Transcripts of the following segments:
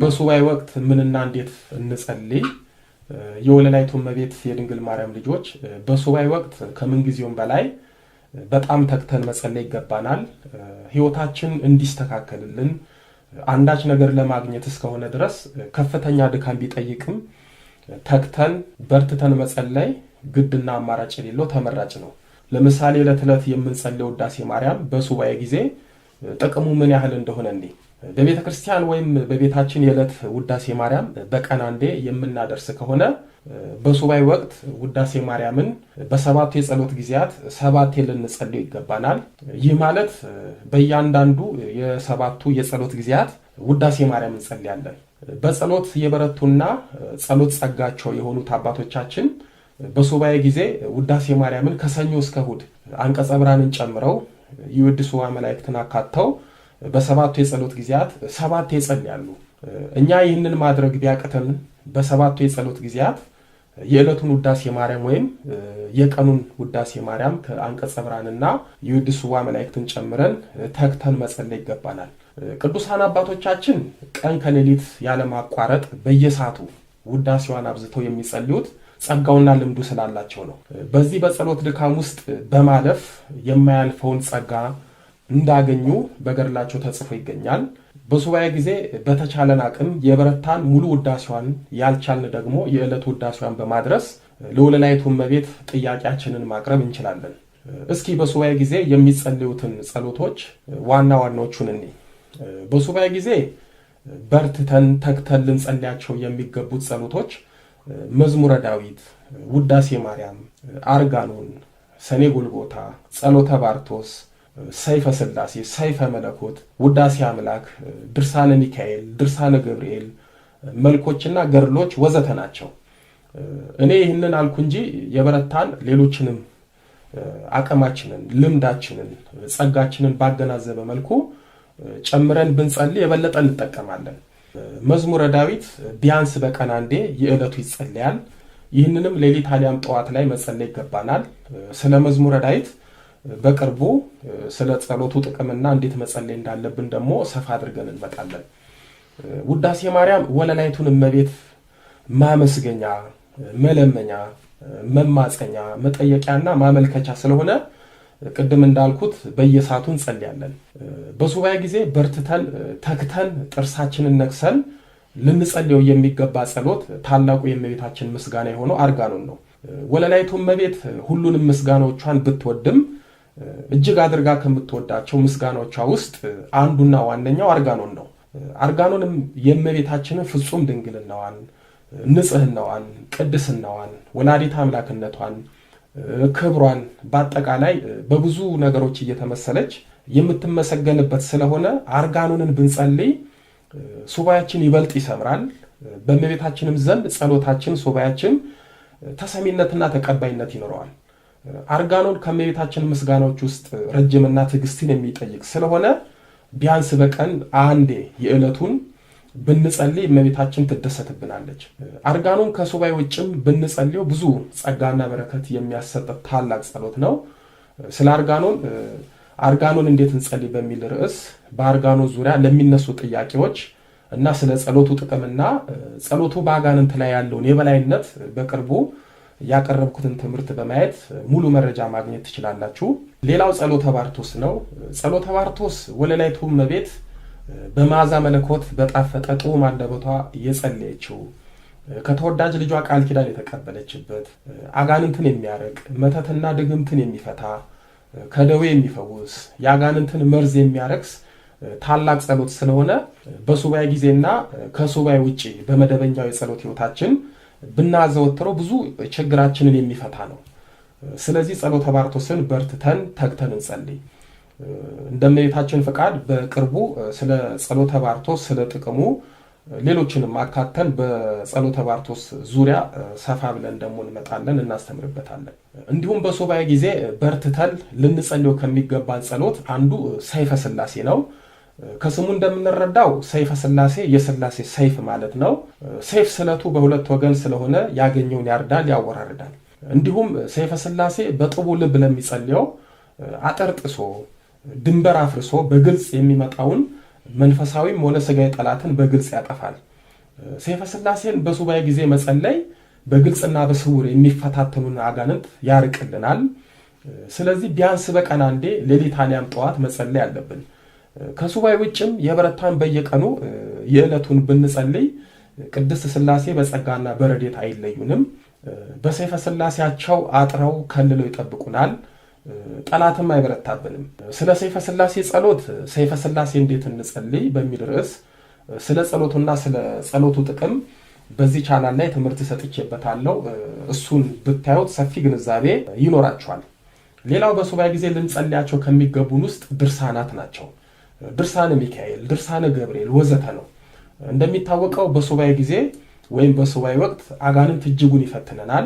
በሱባኤ ወቅት ምንና እንዴት እንጸልይ? የወለላይቱ እመቤት የድንግል ማርያም ልጆች በሱባኤ ወቅት ከምን ጊዜውም በላይ በጣም ተግተን መጸለይ ይገባናል። ህይወታችን እንዲስተካከልልን አንዳች ነገር ለማግኘት እስከሆነ ድረስ ከፍተኛ ድካም ቢጠይቅም ተግተን በርትተን መጸለይ ግድና አማራጭ የሌለው ተመራጭ ነው። ለምሳሌ ለተለት የምንጸልየው ውዳሴ ማርያም በሱባኤ ጊዜ ጥቅሙ ምን ያህል እንደሆነ እንዴ በቤተ ክርስቲያን ወይም በቤታችን የዕለት ውዳሴ ማርያም በቀን አንዴ የምናደርስ ከሆነ በሱባኤ ወቅት ውዳሴ ማርያምን በሰባቱ የጸሎት ጊዜያት ሰባቴ ልንጸልይ ይገባናል። ይህ ማለት በእያንዳንዱ የሰባቱ የጸሎት ጊዜያት ውዳሴ ማርያም እንጸልያለን። በጸሎት የበረቱና ጸሎት ጸጋቸው የሆኑት አባቶቻችን በሱባኤ ጊዜ ውዳሴ ማርያምን ከሰኞ እስከ እሑድ አንቀጸ ብርሃንን ጨምረው ይወድሱዋ መላእክትን አካተው በሰባቱ የጸሎት ጊዜያት ሰባቴ ይጸልያሉ። እኛ ይህንን ማድረግ ቢያቅተን በሰባቱ የጸሎት ጊዜያት የዕለቱን ውዳሴ ማርያም ወይም የቀኑን ውዳሴ ማርያም ከአንቀጸ ብርሃንና ይወድሱዋ መላእክትን ጨምረን ተግተን መጸለይ ይገባናል። ቅዱሳን አባቶቻችን ቀን ከሌሊት ያለማቋረጥ በየሰዓቱ ውዳሴዋን አብዝተው የሚጸልዩት ጸጋውና ልምዱ ስላላቸው ነው። በዚህ በጸሎት ድካም ውስጥ በማለፍ የማያልፈውን ጸጋ እንዳገኙ በገድላቸው ተጽፎ ይገኛል። በሱባኤ ጊዜ በተቻለን አቅም የበረታን ሙሉ ውዳሴዋን ያልቻልን ደግሞ የዕለት ውዳሴዋን በማድረስ ለወለላይቱ እመቤት ጥያቄያችንን ማቅረብ እንችላለን። እስኪ በሱባኤ ጊዜ የሚጸልዩትን ጸሎቶች ዋና ዋናዎቹን እኔ በሱባኤ ጊዜ በርትተን ተግተን ልንጸልያቸው የሚገቡት ጸሎቶች መዝሙረ ዳዊት፣ ውዳሴ ማርያም፣ አርጋኖን፣ ሰኔ ጎልጎታ፣ ጸሎተ ባርቶስ፣ ሰይፈ ሥላሴ፣ ሰይፈ መለኮት፣ ውዳሴ አምላክ፣ ድርሳነ ሚካኤል፣ ድርሳነ ገብርኤል፣ መልኮችና ገድሎች ወዘተ ናቸው። እኔ ይህንን አልኩ እንጂ የበረታን ሌሎችንም አቅማችንን፣ ልምዳችንን፣ ጸጋችንን ባገናዘበ መልኩ ጨምረን ብንጸልይ የበለጠ እንጠቀማለን። መዝሙረ ዳዊት ቢያንስ በቀን አንዴ የዕለቱ ይጸልያል። ይህንንም ሌሊት አሊያም ጠዋት ላይ መጸለይ ይገባናል። ስለ መዝሙረ ዳዊት በቅርቡ ስለ ጸሎቱ ጥቅምና እንዴት መጸለይ እንዳለብን ደግሞ ሰፋ አድርገን እንመጣለን። ውዳሴ ማርያም ወለላይቱን እመቤት ማመስገኛ፣ መለመኛ፣ መማፀኛ፣ መጠየቂያና ማመልከቻ ስለሆነ ቅድም እንዳልኩት በየሰዓቱ እንጸልያለን። በሱባኤ ጊዜ በርትተን ተግተን ጥርሳችንን ነክሰን ልንጸልየው የሚገባ ጸሎት ታላቁ የእመቤታችን ምስጋና የሆነው አርጋኖን ነው። ወለላይቱ እመቤት ሁሉንም ምስጋናዎቿን ብትወድም እጅግ አድርጋ ከምትወዳቸው ምስጋናዎቿ ውስጥ አንዱና ዋነኛው አርጋኖን ነው። አርጋኖንም የእመቤታችንን ፍጹም ድንግልናዋን፣ ንጽህናዋን፣ ቅድስናዋን፣ ወላዲተ አምላክነቷን፣ ክብሯን በአጠቃላይ በብዙ ነገሮች እየተመሰለች የምትመሰገንበት ስለሆነ አርጋኖንን ብንጸልይ ሱባኤያችን ይበልጥ ይሰምራል። በእመቤታችንም ዘንድ ጸሎታችን፣ ሱባኤያችን ተሰሚነትና ተቀባይነት ይኖረዋል። አርጋኖን ከእመቤታችን ምስጋናዎች ውስጥ ረጅምና ትዕግስትን የሚጠይቅ ስለሆነ ቢያንስ በቀን አንዴ የዕለቱን ብንጸልይ እመቤታችን ትደሰትብናለች። አርጋኖን ከሱባኤ ውጭም ብንጸልየው ብዙ ጸጋና በረከት የሚያሰጥ ታላቅ ጸሎት ነው። ስለ አርጋኖን እንዴት እንጸልይ በሚል ርዕስ በአርጋኖን ዙሪያ ለሚነሱ ጥያቄዎች እና ስለ ጸሎቱ ጥቅምና ጸሎቱ በአጋንንት ላይ ያለውን የበላይነት በቅርቡ ያቀረብኩትን ትምህርት በማየት ሙሉ መረጃ ማግኘት ትችላላችሁ። ሌላው ጸሎተ ባርቶስ ነው። ጸሎተ ባርቶስ ወለላይቱ እመቤት በመዓዛ መለኮት በጣፈጠ ጡም አንደበቷ የጸለየችው ከተወዳጅ ልጇ ቃል ኪዳን የተቀበለችበት አጋንንትን የሚያርቅ መተትና ድግምትን የሚፈታ ከደዌ የሚፈውስ የአጋንንትን መርዝ የሚያረክስ ታላቅ ጸሎት ስለሆነ በሱባኤ ጊዜና ከሱባኤ ውጪ በመደበኛው የጸሎት ህይወታችን ብናዘወትረው ብዙ ችግራችንን የሚፈታ ነው። ስለዚህ ጸሎተ ባርቶስን በርትተን ተግተን እንጸልይ። እንደእመቤታችን ፈቃድ በቅርቡ ስለ ጸሎተ ባርቶስ ስለ ጥቅሙ ሌሎችንም አካተን በጸሎተ ባርቶስ ዙሪያ ሰፋ ብለን ደግሞ እንመጣለን፣ እናስተምርበታለን። እንዲሁም በሱባኤ ጊዜ በርትተን ልንጸልየው ከሚገባን ጸሎት አንዱ ሰይፈ ሥላሴ ነው። ከስሙ እንደምንረዳው ሰይፈ ሥላሴ የሥላሴ ሰይፍ ማለት ነው። ሰይፍ ስለቱ በሁለት ወገን ስለሆነ ያገኘውን ያርዳል፣ ያወራርዳል። እንዲሁም ሰይፈ ሥላሴ በጥቡ ልብ ለሚጸልየው አጠርጥሶ ድንበር አፍርሶ በግልጽ የሚመጣውን መንፈሳዊም ሆነ ሥጋዊ ጠላትን በግልጽ ያጠፋል። ሰይፈ ሥላሴን በሱባኤ ጊዜ መጸለይ በግልጽና በስውር የሚፈታተኑን አጋንንት ያርቅልናል። ስለዚህ ቢያንስ በቀን አንዴ ሌሊት አሊያም ጠዋት መጸለይ አለብን። ከሱባኤ ውጭም የበረታን በየቀኑ የዕለቱን ብንጸልይ ቅድስት ሥላሴ በጸጋና በረድኤት አይለዩንም። በሰይፈ ሥላሴያቸው አጥረው ከልለው ይጠብቁናል። ጠላትም አይበረታብንም። ስለ ሰይፈ ሥላሴ ጸሎት ሰይፈ ሥላሴ እንዴት እንጸልይ በሚል ርዕስ ስለ ጸሎቱና ስለ ጸሎቱ ጥቅም በዚህ ቻናል ላይ ትምህርት ሰጥቼበታለሁ። እሱን ብታዩት ሰፊ ግንዛቤ ይኖራችኋል። ሌላው በሱባኤ ጊዜ ልንጸልያቸው ከሚገቡን ውስጥ ድርሳናት ናቸው። ድርሳነ ሚካኤል፣ ድርሳነ ገብርኤል ወዘተ ነው። እንደሚታወቀው በሱባኤ ጊዜ ወይም በሱባኤ ወቅት አጋንንት እጅጉን ይፈትነናል።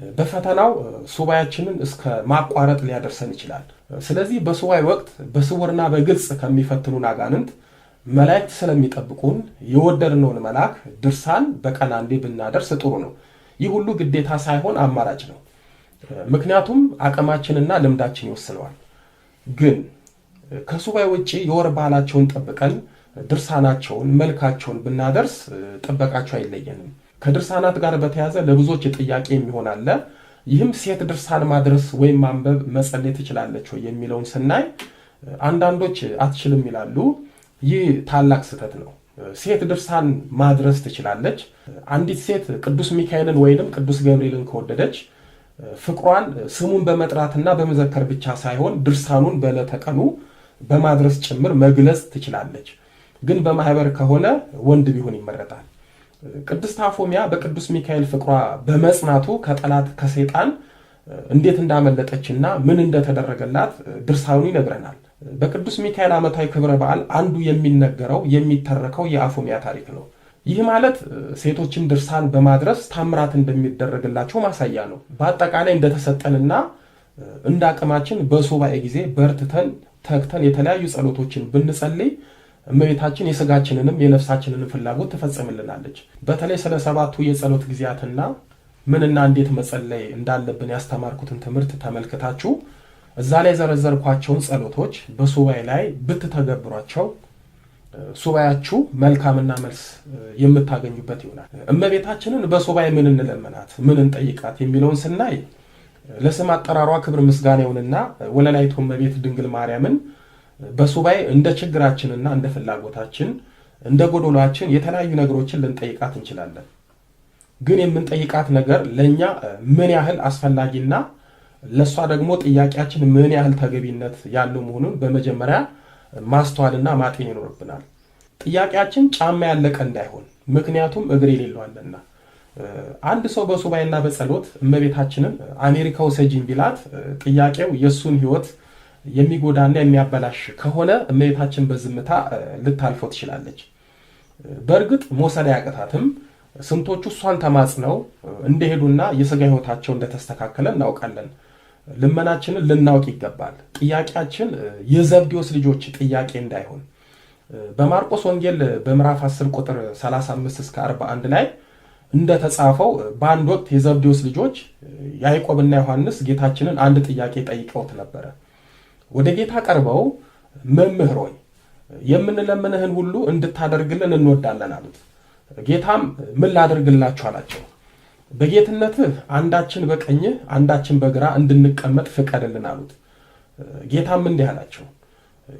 በፈተናው ሱባኤያችንን እስከ ማቋረጥ ሊያደርሰን ይችላል። ስለዚህ በሱባኤ ወቅት በስውርና በግልጽ ከሚፈትኑን አጋንንት መላእክት ስለሚጠብቁን የወደድነውን መልአክ ድርሳን በቀን አንዴ ብናደርስ ጥሩ ነው። ይህ ሁሉ ግዴታ ሳይሆን አማራጭ ነው። ምክንያቱም አቅማችንና ልምዳችን ይወስነዋል። ግን ከሱባኤ ውጪ የወር ባህላቸውን ጠብቀን ድርሳናቸውን መልካቸውን ብናደርስ ጥበቃቸው አይለየንም። ከድርሳናት ጋር በተያያዘ ለብዙዎች ጥያቄ የሚሆን አለ። ይህም ሴት ድርሳን ማድረስ ወይም ማንበብ መጸለይ ትችላለች ወይ የሚለውን ስናይ አንዳንዶች አትችልም ይላሉ። ይህ ታላቅ ስህተት ነው። ሴት ድርሳን ማድረስ ትችላለች። አንዲት ሴት ቅዱስ ሚካኤልን ወይንም ቅዱስ ገብርኤልን ከወደደች ፍቅሯን ስሙን በመጥራትና በመዘከር ብቻ ሳይሆን ድርሳኑን በዕለተ ቀኑ በማድረስ ጭምር መግለጽ ትችላለች። ግን በማህበር ከሆነ ወንድ ቢሆን ይመረጣል። ቅድስት አፎሚያ በቅዱስ ሚካኤል ፍቅሯ በመጽናቱ ከጠላት ከሰይጣን እንዴት እንዳመለጠችና ምን እንደተደረገላት ድርሳኑ ይነግረናል። በቅዱስ ሚካኤል ዓመታዊ ክብረ በዓል አንዱ የሚነገረው የሚተረከው የአፎሚያ ታሪክ ነው። ይህ ማለት ሴቶችን ድርሳን በማድረስ ታምራት እንደሚደረግላቸው ማሳያ ነው። በአጠቃላይ እንደተሰጠንና እንደ አቅማችን በሱባኤ ጊዜ በርትተን ተግተን የተለያዩ ጸሎቶችን ብንጸልይ እመቤታችን የሥጋችንንም የነፍሳችንንም ፍላጎት ትፈጽምልናለች። በተለይ ስለ 7ቱ የጸሎት ጊዜያትና ምንና እንዴት መጸለይ እንዳለብን ያስተማርኩትን ትምህርት ተመልክታችሁ እዛ ላይ ዘረዘርኳቸውን ጸሎቶች በሱባኤ ላይ ብትተገብሯቸው ሱባኤያችሁ መልካምና መልስ የምታገኙበት ይሆናል። እመቤታችንን በሱባኤ ምን እንለምናት ምን እንጠይቃት የሚለውን ስናይ ለስም አጠራሯ ክብር ምስጋና ይሁንና ወለላይቱ እመቤት ድንግል ማርያምን በሱባኤ እንደ ችግራችንና እንደ ፍላጎታችን እንደ ጎዶሏችን የተለያዩ ነገሮችን ልንጠይቃት እንችላለን። ግን የምንጠይቃት ነገር ለኛ ምን ያህል አስፈላጊና ለሷ ደግሞ ጥያቄያችን ምን ያህል ተገቢነት ያለው መሆኑን በመጀመሪያ ማስተዋልና ማጤን ይኖርብናል። ጥያቄያችን ጫማ ያለቀ እንዳይሆን፣ ምክንያቱም እግር የሌለዋልና። አንድ ሰው በሱባኤና በጸሎት እመቤታችንን አሜሪካ ውሰጂኝ ቢላት ጥያቄው የሱን ሕይወት የሚጎዳና የሚያበላሽ ከሆነ እመቤታችን በዝምታ ልታልፈው ትችላለች። በእርግጥ መውሰድ አያቅታትም። ስንቶቹ እሷን ተማጽነው እንደሄዱና የሥጋ ሕይወታቸው እንደተስተካከለ እናውቃለን። ልመናችንን ልናውቅ ይገባል። ጥያቄያችን የዘብዴዎስ ልጆች ጥያቄ እንዳይሆን በማርቆስ ወንጌል በምዕራፍ 10 ቁጥር 35 እስከ 41 ላይ እንደተጻፈው በአንድ ወቅት የዘብዴዎስ ልጆች ያዕቆብና ዮሐንስ ጌታችንን አንድ ጥያቄ ጠይቀውት ነበረ። ወደ ጌታ ቀርበው መምህር ሆይ የምንለምንህን ሁሉ እንድታደርግልን እንወዳለን አሉት። ጌታም ምን ላደርግላችሁ አላቸው። በጌትነትህ አንዳችን በቀኝህ አንዳችን በግራ እንድንቀመጥ ፍቀድልን አሉት። ጌታም እንዲህ አላቸው፣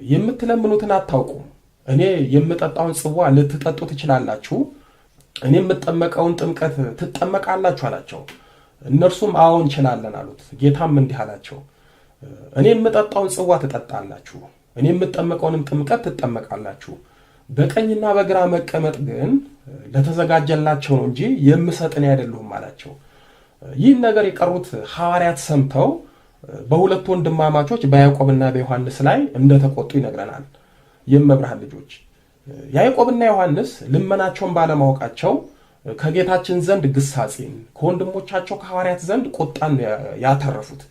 የምትለምኑትን አታውቁም። እኔ የምጠጣውን ጽዋ ልትጠጡ ትችላላችሁ፣ እኔ የምጠመቀውን ጥምቀት ትጠመቃላችሁ አላቸው። እነርሱም አዎ እንችላለን አሉት። ጌታም እንዲህ አላቸው፣ እኔ የምጠጣውን ጽዋ ትጠጣላችሁ፣ እኔ የምጠመቀውንም ጥምቀት ትጠመቃላችሁ። በቀኝና በግራ መቀመጥ ግን ለተዘጋጀላቸው ነው እንጂ የምሰጥን አይደለሁም አላቸው። ይህን ነገር የቀሩት ሐዋርያት ሰምተው በሁለቱ ወንድማማቾች በያዕቆብና በዮሐንስ ላይ እንደተቆጡ ይነግረናል። የመብርሃን ልጆች ያዕቆብና ዮሐንስ ልመናቸውን ባለማወቃቸው ከጌታችን ዘንድ ግሳጼን ከወንድሞቻቸው ከሐዋርያት ዘንድ ቁጣን ያተረፉት።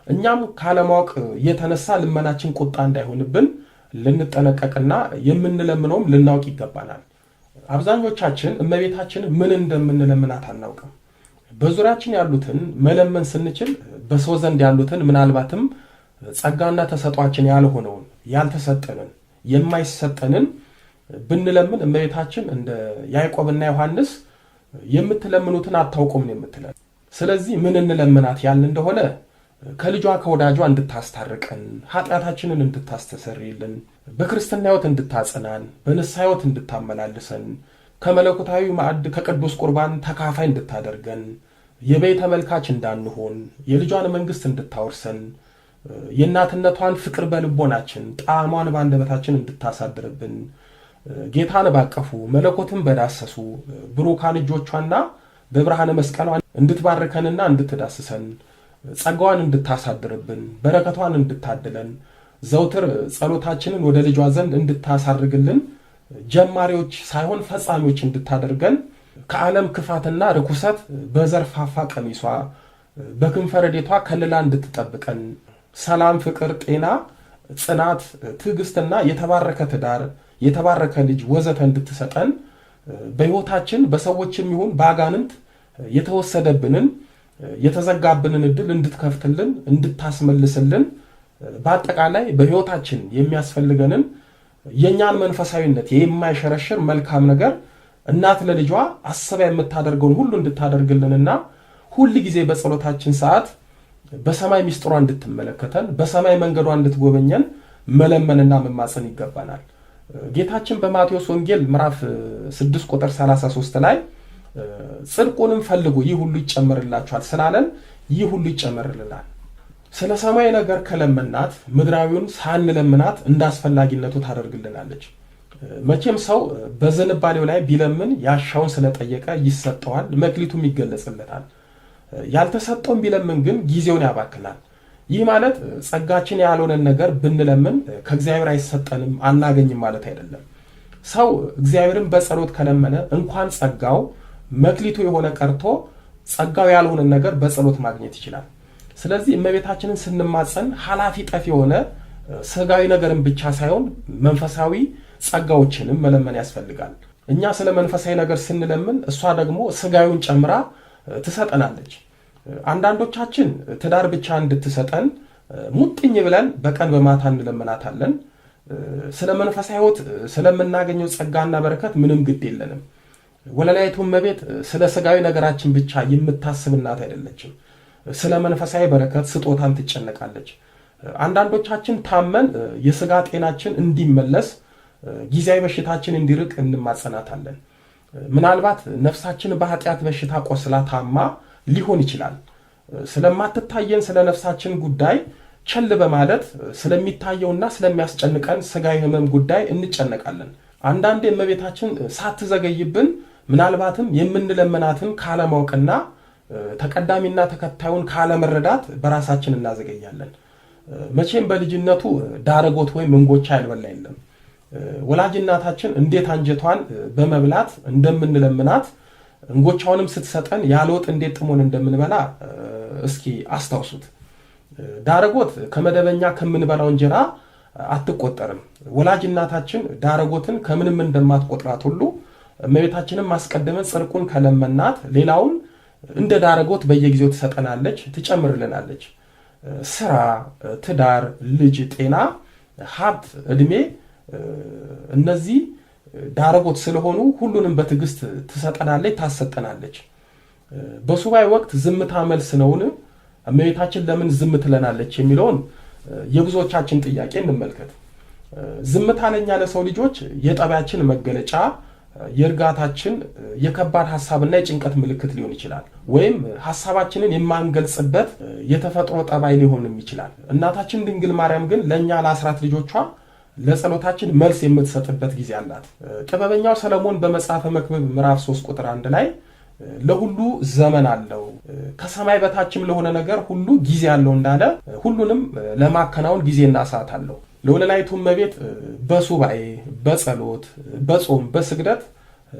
እኛም ካለማወቅ የተነሳ ልመናችን ቁጣ እንዳይሆንብን ልንጠነቀቅና የምንለምነውም ልናውቅ ይገባናል። አብዛኞቻችን እመቤታችን ምን እንደምንለምናት አናውቅም። በዙሪያችን ያሉትን መለመን ስንችል በሰው ዘንድ ያሉትን ምናልባትም ጸጋና ተሰጧችን ያልሆነውን ያልተሰጠንን የማይሰጠንን ብንለምን እመቤታችን እንደ ያዕቆብና ዮሐንስ የምትለምኑትን አታውቁም ነው የምትለን። ስለዚህ ምን እንለምናት ያልን እንደሆነ ከልጇ ከወዳጇ እንድታስታርቀን፣ ኃጢአታችንን እንድታስተሰርይልን፣ በክርስትና ሕይወት እንድታጸናን፣ በንስሐ ሕይወት እንድታመላልሰን፣ ከመለኮታዊ ማዕድ ከቅዱስ ቁርባን ተካፋይ እንድታደርገን፣ የበይ ተመልካች እንዳንሆን፣ የልጇን መንግሥት እንድታወርሰን፣ የእናትነቷን ፍቅር በልቦናችን ጣዕሟን በአንደበታችን እንድታሳድርብን፣ ጌታን ባቀፉ መለኮትን በዳሰሱ ብሩካን እጆቿና በብርሃነ መስቀሏ እንድትባርከንና እንድትዳስሰን፣ ጸጋዋን እንድታሳድርብን፣ በረከቷን እንድታድለን፣ ዘውትር ጸሎታችንን ወደ ልጇ ዘንድ እንድታሳርግልን፣ ጀማሪዎች ሳይሆን ፈጻሚዎች እንድታደርገን፣ ከዓለም ክፋትና ርኩሰት በዘርፋፋ ቀሚሷ በክንፈ ረድኤቷ ከልላ እንድትጠብቀን፣ ሰላም፣ ፍቅር፣ ጤና፣ ጽናት፣ ትዕግስትና የተባረከ ትዳር፣ የተባረከ ልጅ ወዘተ እንድትሰጠን፣ በሕይወታችን በሰዎችም ይሁን በአጋንንት የተወሰደብንን የተዘጋብንን ዕድል እንድትከፍትልን፣ እንድታስመልስልን፣ በአጠቃላይ በሕይወታችን የሚያስፈልገንን የእኛን መንፈሳዊነት የማይሸረሽር መልካም ነገር እናት ለልጇ አስባ የምታደርገውን ሁሉ እንድታደርግልንና ሁል ጊዜ በጸሎታችን ሰዓት በሰማይ ሚስጥሯ እንድትመለከተን፣ በሰማይ መንገዷ እንድትጎበኘን መለመንና መማፀን ይገባናል። ጌታችን በማቴዎስ ወንጌል ምዕራፍ 6 ቁጥር 33 ላይ ጽድቁንም ፈልጉ ይህ ሁሉ ይጨመርላችኋል ስላለን ይህ ሁሉ ይጨመርልናል። ስለ ሰማይ ነገር ከለመናት ምድራዊውን ሳንለምናት እንዳስፈላጊነቱ ታደርግልናለች። መቼም ሰው በዝንባሌው ላይ ቢለምን ያሻውን ስለጠየቀ ይሰጠዋል፣ መክሊቱም ይገለጽለታል። ያልተሰጠውን ቢለምን ግን ጊዜውን ያባክናል። ይህ ማለት ጸጋችን ያልሆነን ነገር ብንለምን ከእግዚአብሔር አይሰጠንም አናገኝም ማለት አይደለም። ሰው እግዚአብሔርን በጸሎት ከለመነ እንኳን ጸጋው መክሊቱ የሆነ ቀርቶ ጸጋው ያልሆነን ነገር በጸሎት ማግኘት ይችላል። ስለዚህ እመቤታችንን ስንማጸን ኃላፊ ጠፊ የሆነ ስጋዊ ነገርን ብቻ ሳይሆን መንፈሳዊ ጸጋዎችንም መለመን ያስፈልጋል። እኛ ስለ መንፈሳዊ ነገር ስንለምን እሷ ደግሞ ስጋዊውን ጨምራ ትሰጠናለች። አንዳንዶቻችን ትዳር ብቻ እንድትሰጠን ሙጥኝ ብለን በቀን በማታ እንለምናታለን። ስለ መንፈሳዊ ሕይወት ስለምናገኘው ጸጋና በረከት ምንም ግድ የለንም። ወለላይቱ እመቤት ስለ ስጋዊ ነገራችን ብቻ የምታስብ እናት አይደለችም። ስለ መንፈሳዊ በረከት ስጦታም ትጨነቃለች። አንዳንዶቻችን ታመን የስጋ ጤናችን እንዲመለስ ጊዜያዊ በሽታችን እንዲርቅ እንማጸናታለን። ምናልባት ነፍሳችን በኃጢአት በሽታ ቆስላ ታማ ሊሆን ይችላል። ስለማትታየን ስለ ነፍሳችን ጉዳይ ቸል በማለት ስለሚታየውና ስለሚያስጨንቀን ስጋዊ ሕመም ጉዳይ እንጨነቃለን። አንዳንዴ እመቤታችን ሳትዘገይብን ምናልባትም የምንለመናትን ካለማወቅና ተቀዳሚና ተከታዩን ካለመረዳት በራሳችን እናዘገያለን። መቼም በልጅነቱ ዳረጎት ወይም እንጎቻ ያልበላ የለም። ወላጅ እናታችን እንዴት አንጀቷን በመብላት እንደምንለምናት እንጎቻውንም ስትሰጠን ያለ ወጥ እንዴት ጥሞን እንደምንበላ እስኪ አስታውሱት። ዳረጎት ከመደበኛ ከምንበላው እንጀራ አትቆጠርም። ወላጅ እናታችን ዳረጎትን ከምንም እንደማትቆጥራት ሁሉ እመቤታችንም ማስቀደመን ጽድቁን ከለመናት ሌላውን እንደ ዳረጎት በየጊዜው ትሰጠናለች፣ ትጨምርልናለች። ስራ፣ ትዳር፣ ልጅ፣ ጤና፣ ሀብት፣ ዕድሜ እነዚህ ዳረጎት ስለሆኑ ሁሉንም በትዕግስት ትሰጠናለች፣ ታሰጠናለች። በሱባኤ ወቅት ዝምታ መልስ ነውን? እመቤታችን ለምን ዝም ትለናለች የሚለውን የብዙዎቻችን ጥያቄ እንመልከት። ዝምታ ለኛ ለሰው ልጆች የጠባያችን መገለጫ፣ የእርጋታችን የከባድ ሐሳብና የጭንቀት ምልክት ሊሆን ይችላል። ወይም ሐሳባችንን የማንገልጽበት የተፈጥሮ ጠባይ ሊሆንም ይችላል። እናታችን ድንግል ማርያም ግን ለኛ ለአስራት ልጆቿ ለጸሎታችን መልስ የምትሰጥበት ጊዜ አላት። ጥበበኛው ሰለሞን በመጽሐፈ መክብብ ምዕራፍ 3 ቁጥር 1 ላይ ለሁሉ ዘመን አለው ከሰማይ በታችም ለሆነ ነገር ሁሉ ጊዜ አለው እንዳለ ሁሉንም ለማከናወን ጊዜና ሰዓት አለው። ለወለላይቱ እመቤት በሱባኤ በጸሎት በጾም በስግደት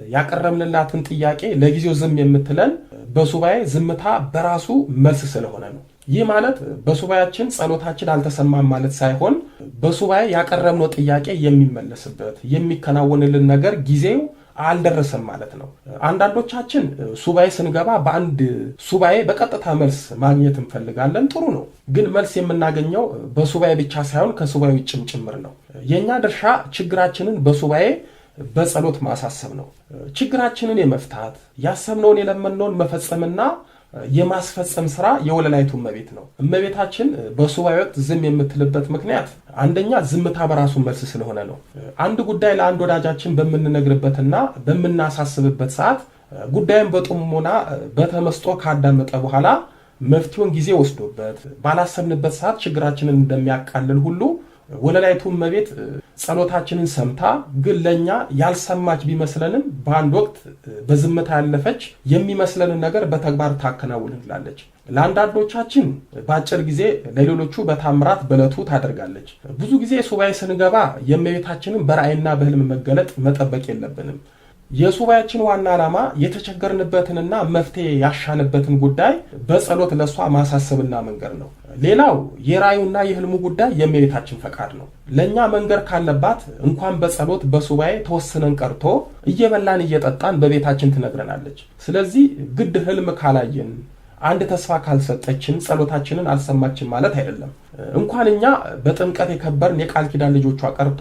ያቀረብንላትን ጥያቄ ለጊዜው ዝም የምትለን በሱባኤ ዝምታ በራሱ መልስ ስለሆነ ነው። ይህ ማለት በሱባኤያችን ጸሎታችን አልተሰማም ማለት ሳይሆን በሱባኤ ያቀረብነው ጥያቄ የሚመለስበት የሚከናወንልን ነገር ጊዜው አልደረሰም ማለት ነው። አንዳንዶቻችን ሱባኤ ስንገባ በአንድ ሱባኤ በቀጥታ መልስ ማግኘት እንፈልጋለን። ጥሩ ነው። ግን መልስ የምናገኘው በሱባኤ ብቻ ሳይሆን ከሱባኤ ውጭም ጭምር ነው። የኛ ድርሻ ችግራችንን በሱባኤ በጸሎት ማሳሰብ ነው። ችግራችንን የመፍታት ያሰብነውን የለመነውን መፈጸምና የማስፈጸም ስራ የወለላይቱ እመቤት ነው። እመቤታችን በሱባኤ ወቅት ዝም የምትልበት ምክንያት አንደኛ ዝምታ በራሱ መልስ ስለሆነ ነው። አንድ ጉዳይ ለአንድ ወዳጃችን በምንነግርበትና በምናሳስብበት ሰዓት ጉዳዩን በጥሞና በተመስጦ ካዳመጠ በኋላ መፍትሄውን ጊዜ ወስዶበት ባላሰብንበት ሰዓት ችግራችንን እንደሚያቃልል ሁሉ ወለላይቱ እመቤት ጸሎታችንን ሰምታ ግን ለኛ ያልሰማች ቢመስለንም በአንድ ወቅት በዝምታ ያለፈች የሚመስለንን ነገር በተግባር ታከናውንልናለች። ለአንዳንዶቻችን በአጭር ጊዜ፣ ለሌሎቹ በታምራት በዕለቱ ታደርጋለች። ብዙ ጊዜ ሱባኤ ስንገባ የእመቤታችንን በራእይና በህልም መገለጥ መጠበቅ የለብንም። የሱባኤያችን ዋና ዓላማ የተቸገርንበትንና መፍትሄ ያሻንበትን ጉዳይ በጸሎት ለሷ ማሳሰብና መንገር ነው። ሌላው የራእዩና የህልሙ ጉዳይ የእመቤታችን ፈቃድ ነው። ለኛ መንገር ካለባት እንኳን በጸሎት በሱባኤ ተወስነን ቀርቶ እየበላን እየጠጣን በቤታችን ትነግረናለች። ስለዚህ ግድ ህልም ካላየን አንድ ተስፋ ካልሰጠችን ጸሎታችንን አልሰማችን ማለት አይደለም። እንኳን እኛ በጥምቀት የከበርን የቃል ኪዳን ልጆቿ ቀርቶ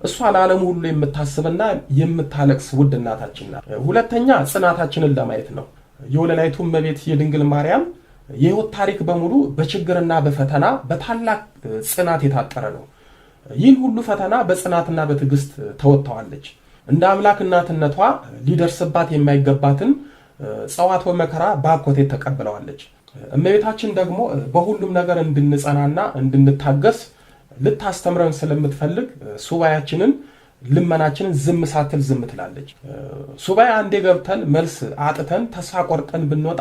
እሷ ለዓለም ሁሉ የምታስብና የምታለቅስ ውድ እናታችን ናት። ሁለተኛ ጽናታችንን ለማየት ነው። የወለላይቱ እመቤት የድንግል ማርያም የህይወት ታሪክ በሙሉ በችግርና በፈተና በታላቅ ጽናት የታጠረ ነው። ይህን ሁሉ ፈተና በጽናትና በትዕግስት ተወጥተዋለች። እንደ አምላክ እናትነቷ ሊደርስባት የማይገባትን ጸዋት ወመከራ በአኮቴት ተቀብለዋለች። እመቤታችን ደግሞ በሁሉም ነገር እንድንጸናና እንድንታገስ ልታስተምረን ስለምትፈልግ ሱባኤያችንን ልመናችንን ዝም ሳትል ዝም ትላለች። ሱባኤ አንዴ ገብተን መልስ አጥተን ተስፋ ቆርጠን ብንወጣ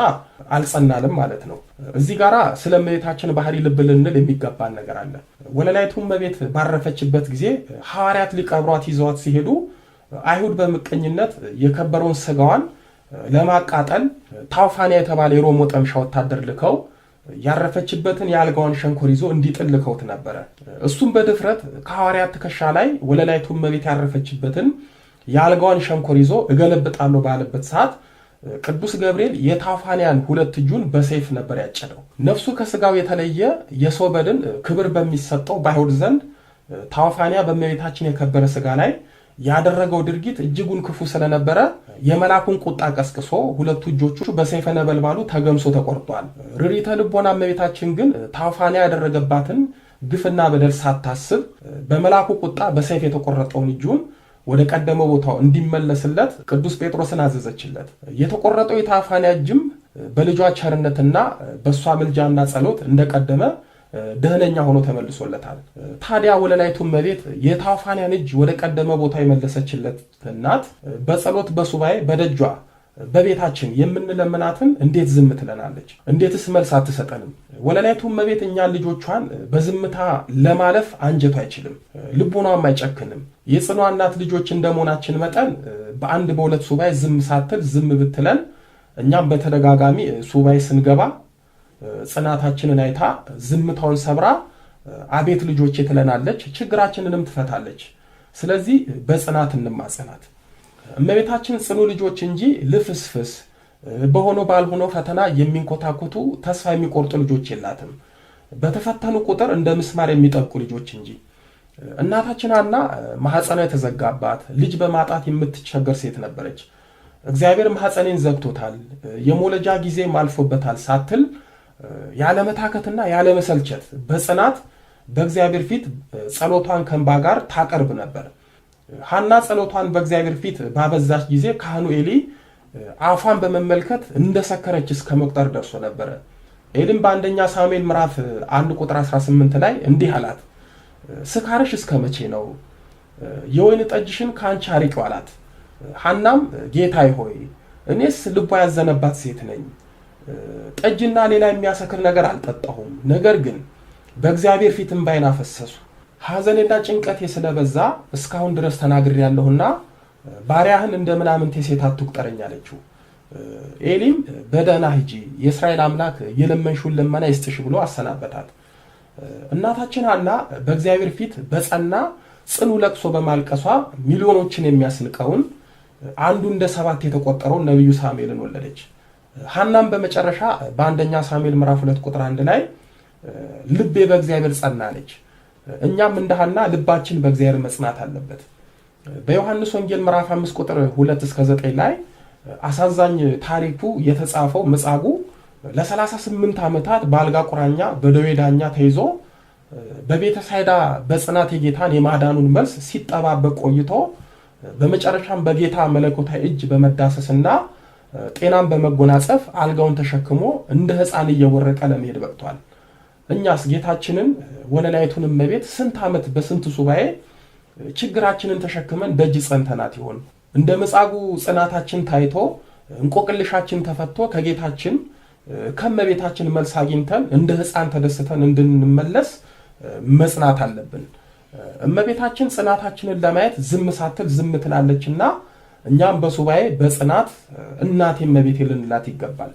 አልጸናልም ማለት ነው። እዚህ ጋራ ስለ እመቤታችን ባህሪ ልብ ልንል የሚገባን ነገር አለ። ወለላይቱ እመቤት ባረፈችበት ጊዜ ሐዋርያት ሊቀብሯት ይዘዋት ሲሄዱ አይሁድ በምቀኝነት የከበረውን ስጋዋን ለማቃጠል ታውፋንያ የተባለ የሮም ወጠምሻ ወታደር ልከው ያረፈችበትን የአልጋዋን ሸንኮር ይዞ እንዲጥል ልከውት ነበረ። እሱም በድፍረት ከሐዋርያት ትከሻ ላይ ወለላይቱ እመቤት ያረፈችበትን የአልጋዋን ሸንኮር ይዞ እገለብጣለሁ ባለበት ሰዓት ቅዱስ ገብርኤል የታውፋንያን ሁለት እጁን በሰይፍ ነበር ያጨደው። ነፍሱ ከስጋው የተለየ የሰው በድን ክብር በሚሰጠው በአይሁድ ዘንድ ታውፋንያ በእመቤታችን የከበረ ስጋ ላይ ያደረገው ድርጊት እጅጉን ክፉ ስለነበረ የመላኩን ቁጣ ቀስቅሶ ሁለቱ እጆቹ በሰይፈ ነበልባሉ ተገምሶ ተቆርጧል። ርሪተ ልቦና እመቤታችን ግን ታውፋንያ ያደረገባትን ግፍና በደል ሳታስብ በመላኩ ቁጣ በሰይፍ የተቆረጠውን እጁን ወደ ቀደመው ቦታው እንዲመለስለት ቅዱስ ጴጥሮስን አዘዘችለት። የተቆረጠው የታውፋንያ እጅም በልጇ ቸርነትና በእሷ ምልጃና ጸሎት እንደቀደመ ደህነኛ ሆኖ ተመልሶለታል። ታዲያ ወለላይቱ እመቤት የታውፋንያን እጅ ወደ ቀደመ ቦታ የመለሰችለት እናት በጸሎት በሱባኤ በደጇ በቤታችን የምንለምናትን እንዴት ዝም ትለናለች? እንዴትስ መልስ አትሰጠንም? ወለላይቱ እመቤት እኛን ልጆቿን በዝምታ ለማለፍ አንጀቱ አይችልም፣ ልቡናም አይጨክንም። የጽኗ እናት ልጆች እንደመሆናችን መጠን በአንድ በሁለት ሱባኤ ዝም ሳትል ዝም ብትለን እኛም በተደጋጋሚ ሱባኤ ስንገባ ጽናታችንን አይታ ዝምታውን ሰብራ አቤት ልጆቼ ትለናለች፣ ችግራችንንም ትፈታለች። ስለዚህ በጽናት እንማጸናት። እመቤታችን ጽኑ ልጆች እንጂ ልፍስፍስ በሆነው ባልሆነው ፈተና የሚንኮታኮቱ ተስፋ የሚቆርጡ ልጆች የላትም። በተፈተኑ ቁጥር እንደ ምስማር የሚጠብቁ ልጆች እንጂ። እናታችን ሐና ማህፀኗ የተዘጋባት ልጅ በማጣት የምትቸገር ሴት ነበረች። እግዚአብሔር ማህፀኔን ዘግቶታል፣ የሞለጃ ጊዜም አልፎበታል ሳትል ያለመታከትና ያለመሰልቸት በጽናት በእግዚአብሔር ፊት ጸሎቷን ከእንባ ጋር ታቀርብ ነበር። ሐና ጸሎቷን በእግዚአብሔር ፊት ባበዛች ጊዜ ካህኑ ኤሊ አፏን በመመልከት እንደሰከረች እስከ መቁጠር ደርሶ ነበረ። ኤሊም በአንደኛ ሳሙኤል ምዕራፍ 1 ቁጥር 18 ላይ እንዲህ አላት፣ ስካርሽ እስከ መቼ ነው? የወይን ጠጅሽን ከአንቺ አርቂው አላት። ሐናም ጌታዬ ሆይ እኔስ ልቧ ያዘነባት ሴት ነኝ፣ ጠጅና ሌላ የሚያሰክር ነገር አልጠጣሁም። ነገር ግን በእግዚአብሔር ፊት እንባዬን አፈሰሱ፣ ሐዘኔና ጭንቀቴ ስለበዛ እስካሁን ድረስ ተናግሬያለሁና ባሪያህን እንደ ምናምንቴ ሴት አትቁጠረኝ አለችው። ኤሊም በደህና ሂጂ፣ የእስራኤል አምላክ የለመንሽውን ልመና ይስጥሽ ብሎ አሰናበታት። እናታችን ሐና በእግዚአብሔር ፊት በጸና ጽኑ ለቅሶ በማልቀሷ ሚሊዮኖችን የሚያስንቀውን አንዱ እንደ 7 የተቆጠረውን ነቢዩ ሳሙኤልን ወለደች። ሐናም በመጨረሻ በአንደኛ ሳሙኤል ምዕራፍ 2 ቁጥር 1 ላይ ልቤ በእግዚአብሔር ጸና አለች። እኛም እንደ ሐና ልባችን በእግዚአብሔር መጽናት አለበት። በዮሐንስ ወንጌል ምዕራፍ 5 ቁጥር 2 እስከ 9 ላይ አሳዛኝ ታሪኩ የተጻፈው መጻጉዕ ለ38 ዓመታት በአልጋ ቁራኛ በደዌ ዳኛ ተይዞ በቤተ ሳይዳ በጽናት የጌታን የማዳኑን መልስ ሲጠባበቅ ቆይቶ በመጨረሻም በጌታ መለኮታዊ እጅ በመዳሰስና ጤናን በመጎናጸፍ አልጋውን ተሸክሞ እንደ ሕፃን እየወረቀ ለመሄድ በቅቷል። እኛስ ጌታችንን ወለላይቱን እመቤት ስንት ዓመት በስንት ሱባኤ ችግራችንን ተሸክመን ደጅ ጸንተናት ይሆን? እንደ መጻጉዕ ጽናታችን ታይቶ እንቆቅልሻችን ተፈቶ ከጌታችን ከእመቤታችን መልስ አግኝተን እንደ ሕፃን ተደስተን እንድንመለስ መጽናት አለብን። እመቤታችን ጽናታችንን ለማየት ዝም ሳትል ዝም ትላለችና እኛም በሱባኤ በጽናት እናቴ እመቤቴ ልንላት ይገባል።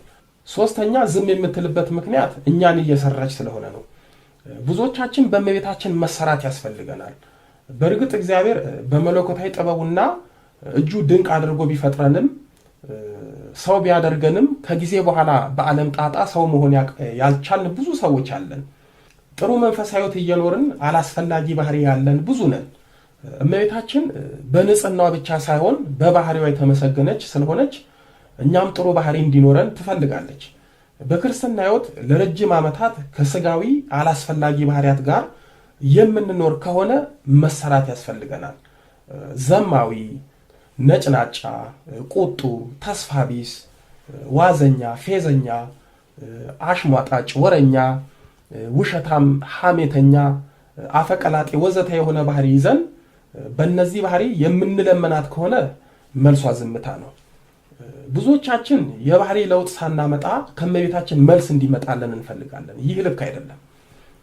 ሶስተኛ ዝም የምትልበት ምክንያት እኛን እየሰራች ስለሆነ ነው። ብዙዎቻችን በእመቤታችን መሰራት ያስፈልገናል። በእርግጥ እግዚአብሔር በመለኮታዊ ጥበቡና እጁ ድንቅ አድርጎ ቢፈጥረንም ሰው ቢያደርገንም ከጊዜ በኋላ በዓለም ጣጣ ሰው መሆን ያልቻልን ብዙ ሰዎች አለን። ጥሩ መንፈሳዊት እየኖርን አላስፈላጊ ባህሪ ያለን ብዙ ነን። እመቤታችን በንጽህናዋ ብቻ ሳይሆን በባህሪዋ የተመሰገነች ስለሆነች እኛም ጥሩ ባህሪ እንዲኖረን ትፈልጋለች። በክርስትና ሕይወት ለረጅም ዓመታት ከስጋዊ አላስፈላጊ ባህሪያት ጋር የምንኖር ከሆነ መሰራት ያስፈልገናል። ዘማዊ፣ ነጭናጫ፣ ቁጡ፣ ተስፋ ቢስ፣ ዋዘኛ፣ ፌዘኛ፣ አሽሟጣጭ፣ ወረኛ፣ ውሸታም፣ ሐሜተኛ፣ አፈቀላጤ ወዘተ የሆነ ባህሪ ይዘን በእነዚህ ባህሪ የምንለመናት ከሆነ መልሷ ዝምታ ነው። ብዙዎቻችን የባህሪ ለውጥ ሳናመጣ ከእመቤታችን መልስ እንዲመጣለን እንፈልጋለን። ይህ ልክ አይደለም።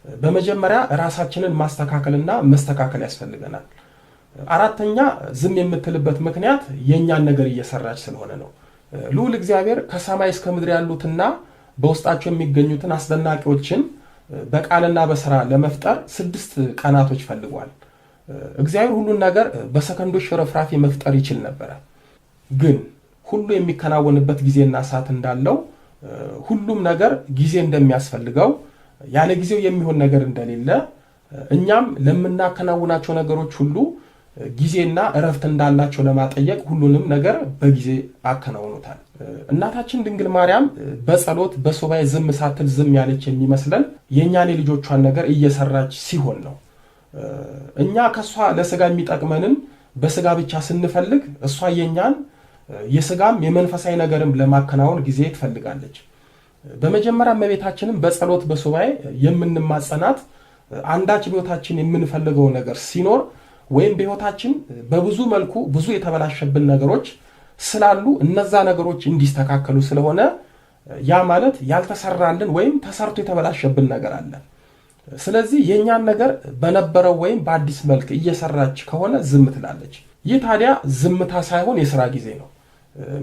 በመጀመሪያ ራሳችንን ማስተካከልና መስተካከል ያስፈልገናል። አራተኛ ዝም የምትልበት ምክንያት የእኛን ነገር እየሰራች ስለሆነ ነው። ልዑል እግዚአብሔር ከሰማይ እስከ ምድር ያሉትና በውስጣቸው የሚገኙትን አስደናቂዎችን በቃልና በስራ ለመፍጠር 6 ቀናቶች ፈልጓል። እግዚአብሔር ሁሉን ነገር በሰከንዶች ሽርፍራፊ መፍጠር ይችል ነበረ። ግን ሁሉ የሚከናወንበት ጊዜና ሰዓት እንዳለው፣ ሁሉም ነገር ጊዜ እንደሚያስፈልገው፣ ያለ ጊዜው የሚሆን ነገር እንደሌለ፣ እኛም ለምናከናውናቸው ነገሮች ሁሉ ጊዜና እረፍት እንዳላቸው ለማጠየቅ ሁሉንም ነገር በጊዜ አከናውኑታል። እናታችን ድንግል ማርያም በጸሎት በሱባኤ ዝም ሳትል ዝም ያለች የሚመስለን የእኛን የልጆቿን ነገር እየሰራች ሲሆን ነው። እኛ ከእሷ ለስጋ የሚጠቅመንን በስጋ ብቻ ስንፈልግ እሷ የኛን የስጋም የመንፈሳዊ ነገርም ለማከናወን ጊዜ ትፈልጋለች። በመጀመሪያ እመቤታችንም በጸሎት በሱባኤ የምንማጸናት አንዳች በሕይወታችን የምንፈልገው ነገር ሲኖር ወይም በሕይወታችን በብዙ መልኩ ብዙ የተበላሸብን ነገሮች ስላሉ እነዛ ነገሮች እንዲስተካከሉ ስለሆነ ያ ማለት ያልተሰራልን ወይም ተሰርቶ የተበላሸብን ነገር አለ። ስለዚህ የኛን ነገር በነበረው ወይም በአዲስ መልክ እየሰራች ከሆነ ዝም ትላለች። ይህ ታዲያ ዝምታ ሳይሆን የሥራ ጊዜ ነው።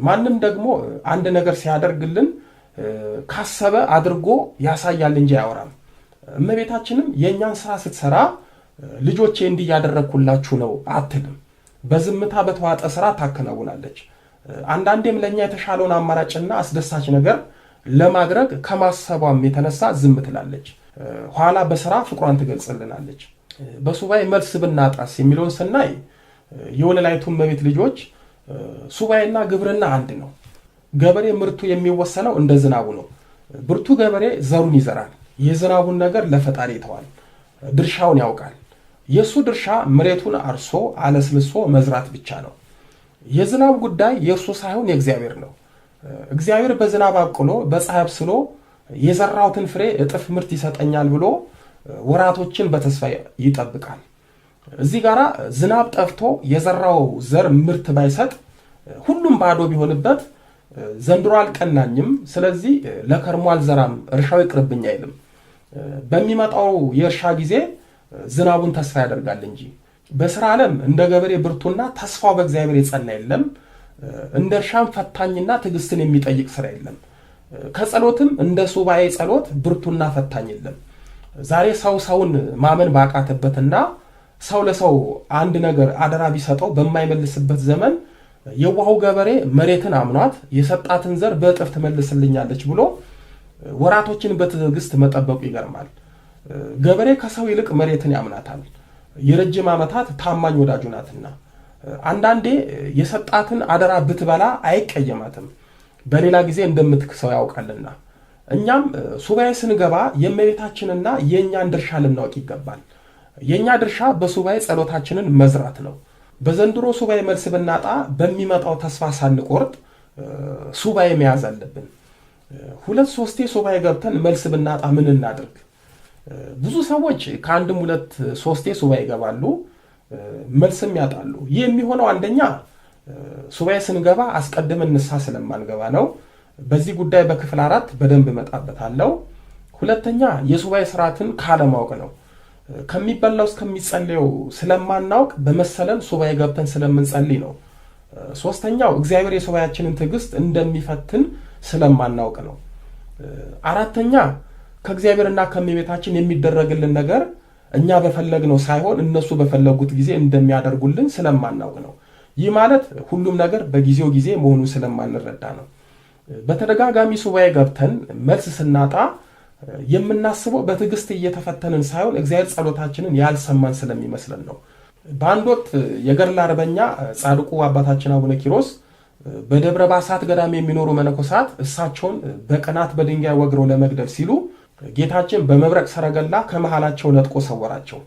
ማንም ደግሞ አንድ ነገር ሲያደርግልን ካሰበ አድርጎ ያሳያል እንጂ አያወራም። እመቤታችንም የኛን ስራ ስትሰራ ልጆቼ እንዲህ ያደረኩላችሁ ነው አትልም። በዝምታ በተዋጠ ስራ ታከናውናለች። አንዳንዴም ለኛ የተሻለውን አማራጭና አስደሳች ነገር ለማድረግ ከማሰቧም የተነሳ ዝም ትላለች። ኋላ በስራ ፍቅሯን ትገልጽልናለች። በሱባኤ መልስ ብናጣስ የሚለውን ስናይ የወለላይቱ እመቤት ልጆች ሱባኤና ግብርና አንድ ነው። ገበሬ ምርቱ የሚወሰነው እንደ ዝናቡ ነው። ብርቱ ገበሬ ዘሩን ይዘራል። የዝናቡን ነገር ለፈጣሪ ይተዋል። ድርሻውን ያውቃል። የሱ ድርሻ መሬቱን አርሶ አለስልሶ መዝራት ብቻ ነው። የዝናብ ጉዳይ የእርሱ ሳይሆን የእግዚአብሔር ነው። እግዚአብሔር በዝናብ አብቅሎ በፀሐይ አብስሎ የዘራውትን ፍሬ እጥፍ ምርት ይሰጠኛል ብሎ ወራቶችን በተስፋ ይጠብቃል። እዚህ ጋራ ዝናብ ጠፍቶ የዘራው ዘር ምርት ባይሰጥ ሁሉም ባዶ ቢሆንበት ዘንድሮ አልቀናኝም፣ ስለዚህ ለከርሞ አልዘራም፣ እርሻው ይቅርብኝ አይልም። በሚመጣው የእርሻ ጊዜ ዝናቡን ተስፋ ያደርጋል እንጂ በስራ ዓለም እንደ ገበሬ ብርቱና ተስፋው በእግዚአብሔር የጸና የለም። እንደ እርሻም ፈታኝና ትዕግስትን የሚጠይቅ ስራ የለም። ከጸሎትም እንደ ሱባኤ ጸሎት ብርቱና ፈታኝ የለም። ዛሬ ሰው ሰውን ማመን ባቃተበትና ሰው ለሰው አንድ ነገር አደራ ቢሰጠው በማይመልስበት ዘመን የዋሁ ገበሬ መሬትን አምኗት የሰጣትን ዘር በእጥፍ ትመልስልኛለች ብሎ ወራቶችን በትዕግስት መጠበቁ ይገርማል። ገበሬ ከሰው ይልቅ መሬትን ያምናታል። የረጅም ዓመታት ታማኝ ወዳጁ ናትና አንዳንዴ የሰጣትን አደራ ብትበላ አይቀየማትም፣ በሌላ ጊዜ እንደምትክሰው ያውቃልና። እኛም ሱባኤ ስንገባ የእመቤታችንና የእኛን ድርሻ ልናውቅ ይገባል። የእኛ ድርሻ በሱባኤ ጸሎታችንን መዝራት ነው። በዘንድሮ ሱባኤ መልስ ብናጣ በሚመጣው ተስፋ ሳንቆርጥ ሱባኤ መያዝ አለብን። 2-3 ሱባኤ ገብተን መልስ ብናጣ ምን እናድርግ? ብዙ ሰዎች ከአንድም 2-3 ሱባኤ ይገባሉ፣ መልስም ያጣሉ። ይህ የሚሆነው አንደኛ ሱባኤ ስንገባ አስቀድመን ንስሐ ስለማንገባ ነው። በዚህ ጉዳይ በክፍል 4 በደንብ እመጣበታለሁ። ሁለተኛ የሱባኤ ስርዓትን ካለማወቅ ነው። ከሚበላው እስከሚጸልየው ስለማናውቅ በመሰለን ሱባኤ ገብተን ስለምንጸልይ ነው። ሶስተኛው እግዚአብሔር የሱባኤያችንን ትዕግስት እንደሚፈትን ስለማናውቅ ነው። አራተኛ ከእግዚአብሔርና ከእመቤታችን የሚደረግልን ነገር እኛ በፈለግነው ሳይሆን እነሱ በፈለጉት ጊዜ እንደሚያደርጉልን ስለማናውቅ ነው። ይህ ማለት ሁሉም ነገር በጊዜው ጊዜ መሆኑን ስለማንረዳ ነው። በተደጋጋሚ ሱባኤ ገብተን መልስ ስናጣ የምናስበው በትዕግስት እየተፈተንን ሳይሆን እግዚአብሔር ጸሎታችንን ያልሰማን ስለሚመስለን ነው። በአንድ ወቅት የገድል አርበኛ ጻድቁ አባታችን አቡነ ኪሮስ በደብረ ባሳት ገዳም የሚኖሩ መነኮሳት እሳቸውን በቅናት በድንጋይ ወግረው ለመግደል ሲሉ ጌታችን በመብረቅ ሰረገላ ከመሃላቸው ነጥቆ ሰወራቸው።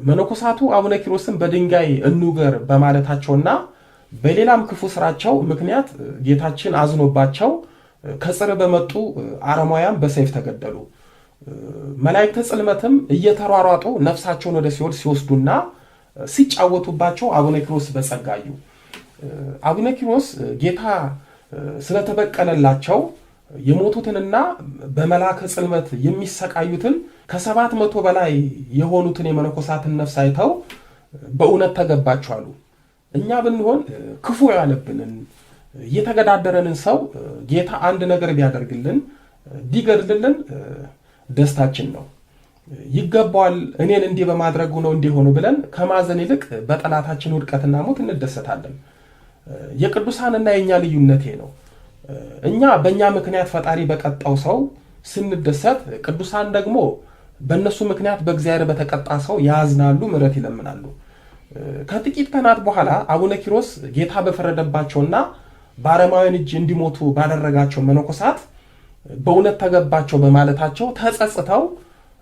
መነኮሳቱ አቡነ ኪሮስን በድንጋይ እንውገር በማለታቸውና በሌላም ክፉ ስራቸው ምክንያት ጌታችን አዝኖባቸው ከጽር በመጡ አረማውያን በሰይፍ ተገደሉ። መላእክተ ጽልመትም እየተሯሯጡ ነፍሳቸውን ወደ ሲኦል ሲወስዱና ሲጫወቱባቸው አቡነ ኪሮስ በጸጋዩ። አቡነ ኪሮስ ጌታ ስለተበቀለላቸው የሞቱትንና በመላከ ጽልመት የሚሰቃዩትን ከ700 በላይ የሆኑትን የመነኮሳትን ነፍስ አይተው በእውነት ተገባቸው አሉ። እኛ ብንሆን ክፉ ያለብንን የተገዳደረንን ሰው ጌታ አንድ ነገር ቢያደርግልን ቢገድልልን ደስታችን ነው። ይገባዋል እኔን እንዲህ በማድረጉ ነው እንዲሆኑ ብለን ከማዘን ይልቅ በጠላታችን ውድቀትና ሞት እንደሰታለን። የቅዱሳንና የኛ ልዩነቴ ነው። እኛ በእኛ ምክንያት ፈጣሪ በቀጣው ሰው ስንደሰት፣ ቅዱሳን ደግሞ በእነሱ ምክንያት በእግዚአብሔር በተቀጣ ሰው ያዝናሉ፣ ምሕረት ይለምናሉ። ከጥቂት ቀናት በኋላ አቡነ ኪሮስ ጌታ በፈረደባቸውና በአረማውያን እጅ እንዲሞቱ ባደረጋቸው መነኮሳት በእውነት ተገባቸው በማለታቸው ተጸጽተው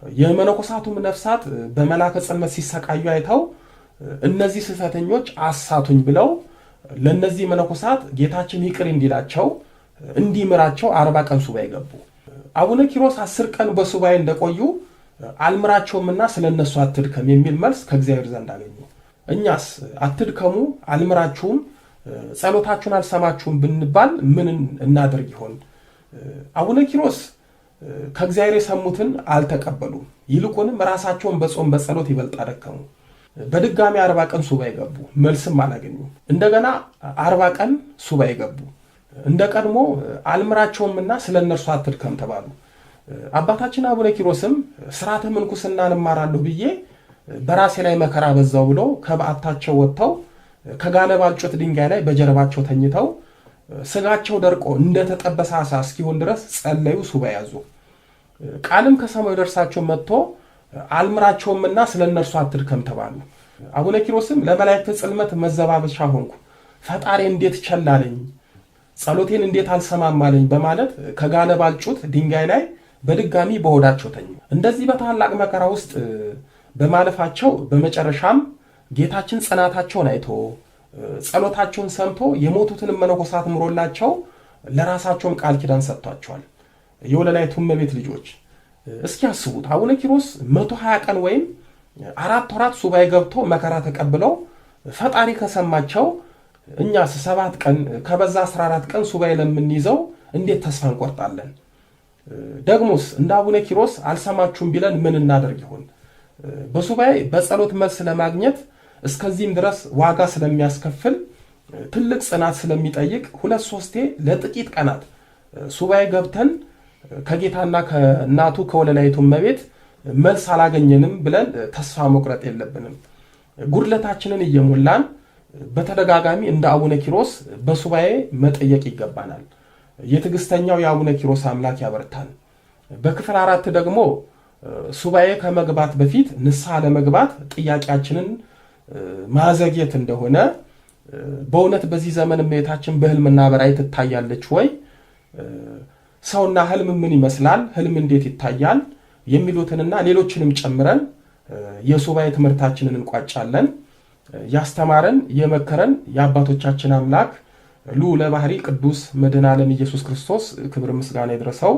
የመነኮሳቱም ነፍሳት በመላከ ጽልመት ሲሰቃዩ አይተው እነዚህ ስህተተኞች አሳቱኝ ብለው ለነዚህ መነኮሳት ጌታችን ይቅር እንዲላቸው እንዲምራቸው 40 ቀን ሱባኤ ገቡ። አቡነ ኪሮስ 10 ቀን በሱባኤ እንደቆዩ አልምራቸውምና ስለነሱ አትድከም የሚል መልስ ከእግዚአብሔር ዘንድ አገኙ። እኛስ አትድከሙ፣ አልምራችሁም፣ ጸሎታችሁን አልሰማችሁም ብንባል ምን እናደርግ ይሆን? አቡነ ኪሮስ ከእግዚአብሔር የሰሙትን አልተቀበሉም። ይልቁንም ራሳቸውን በጾም በጸሎት ይበልጥ አደከሙ። በድጋሚ 40 ቀን ሱባኤ ገቡ፣ መልስም አላገኙ። እንደገና 40 ቀን ሱባኤ ገቡ። እንደ ቀድሞ አልምራቸውምና ስለነርሱ አትድከም ተባሉ። አባታችን አቡነ ኪሮስም ስርዓተ ምንኩስናን እማራለሁ ብዬ በራሴ ላይ መከራ በዛው ብሎ ከበዓታቸው ወጥተው ከጋለ ባልጩት ድንጋይ ላይ በጀርባቸው ተኝተው ስጋቸው ደርቆ እንደተጠበሰ ዓሣ እስኪሆን ድረስ ጸለዩ፣ ሱባኤ ያዙ። ቃልም ከሰማይ ደርሳቸው መጥቶ አልምራቸውምና ስለነርሱ አትድከም ተባሉ። አቡነ ኪሮስም ለመላእክተ ጽልመት መዘባበቻ ሆንኩ፣ ፈጣሪ እንዴት ቸላለኝ፣ ጸሎቴን እንዴት አልሰማማለኝ በማለት ከጋለ ባልጩት ድንጋይ ላይ በድጋሚ በሆዳቸው ተኙ። እንደዚህ በታላቅ መከራ ውስጥ በማለፋቸው በመጨረሻም ጌታችን ጽናታቸውን አይቶ ጸሎታቸውን ሰምቶ የሞቱትን መነኮሳት ምሮላቸው ለራሳቸውም ቃል ኪዳን ሰጥቷቸዋል። የወለላይቱ እመቤት ልጆች እስኪ ያስቡት። አቡነ ኪሮስ 120 ቀን ወይም 4 ወራት ሱባኤ ገብቶ መከራ ተቀብለው ፈጣሪ ከሰማቸው እኛስ 7 ቀን ከበዛ 14 ቀን ሱባኤ ለምንይዘው እንዴት ተስፋ እንቆርጣለን? ደግሞስ እንደ አቡነ ኪሮስ አልሰማችሁም ቢለን ምን እናደርግ ይሆን? በሱባኤ በጸሎት መልስ ለማግኘት እስከዚህም ድረስ ዋጋ ስለሚያስከፍል ትልቅ ጽናት ስለሚጠይቅ 2-3 ለጥቂት ቀናት ሱባኤ ገብተን ከጌታና ከእናቱ ከወለላይቱ እመቤት መልስ አላገኘንም ብለን ተስፋ መቁረጥ የለብንም። ጉድለታችንን እየሞላን በተደጋጋሚ እንደ አቡነ ኪሮስ በሱባኤ መጠየቅ ይገባናል። የትዕግስተኛው የአቡነ ኪሮስ አምላክ ያበርታን። በክፍል 4 ደግሞ ሱባኤ ከመግባት በፊት ንስሐ ለመግባት ጥያቄያችንን ማዘግየት እንደሆነ በእውነት በዚህ ዘመን እመቤታችን በህልምና በራእይ ትታያለች ወይ? ሰውና ህልም ምን ይመስላል? ህልም እንዴት ይታያል? የሚሉትንና ሌሎችንም ጨምረን የሱባኤ ትምህርታችንን እንቋጫለን። ያስተማረን የመከረን የአባቶቻችን አምላክ ልዑለ ባሕርይ ቅዱስ መድኃኔ ዓለም ኢየሱስ ክርስቶስ ክብር ምስጋና ይድረሰው።